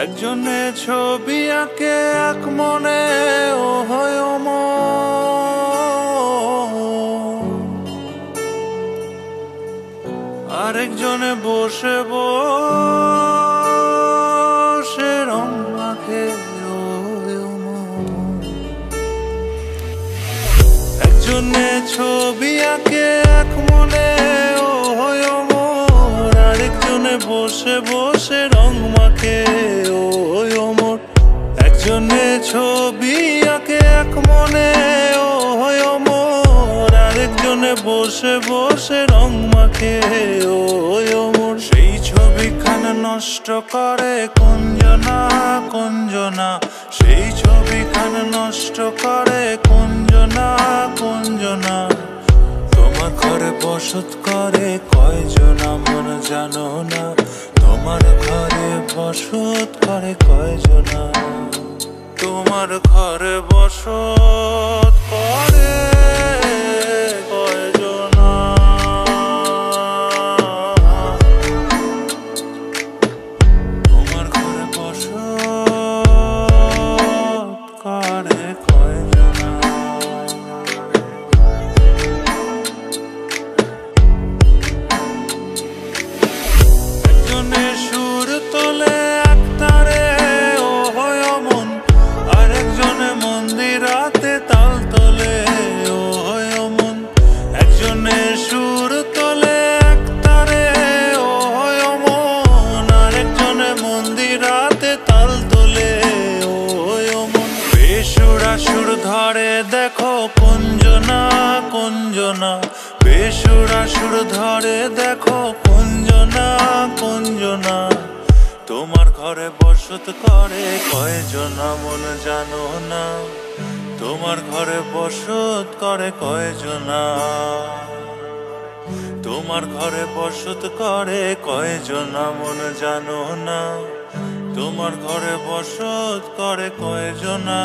একজনে ছবি আঁকে এক মনে ও হয় আরেকজনে বসে বসে রং মাখে একজনে ছবি আঁকে এক মনে ও হয় আরেকজনে বসে বসে রং মাখে ও অমর একজনে ছবি আঁকে এক মনে ও হয় আরেকজনে বসে বসে রং মাখে ও অমর সেই ছবিখানা নষ্ট করে কুঞ্জনা কুঞ্জনা সেই ছবিখানা নষ্ট করে কুঞ্জনা কুঞ্জনা তোমার ঘরে বসত করে কয়জনা মন জানো না তোমার ঘরে বসত করে কয়জনা তোমার ঘরে বসত করে কয়জনা তোমার ঘরে বসত করে কয়জনা একজনে সুর তোলে এক তারে ও হয় মন আরেকজনে মন্দিরাতে তাল তোলে ও হয় মন একজনে সুর তোলে এক তারে ও হয় মন আরেকজনে মন্দিরাতে তাল তোলে ও হয় মন বেসুরা সুর ধরে দেখো কুঞ্জনা কুঞ্জনা বেসুরা সুর ধরে দেখো কুঞ্জনা কুঞ্জনা তোমার ঘরে বসত করে কয়জনা মন জানো না তোমার ঘরে বসত করে কয়জনা তোমার ঘরে বসত করে কয়জনা মন জানো না তোমার ঘরে বসত করে কয়জনা।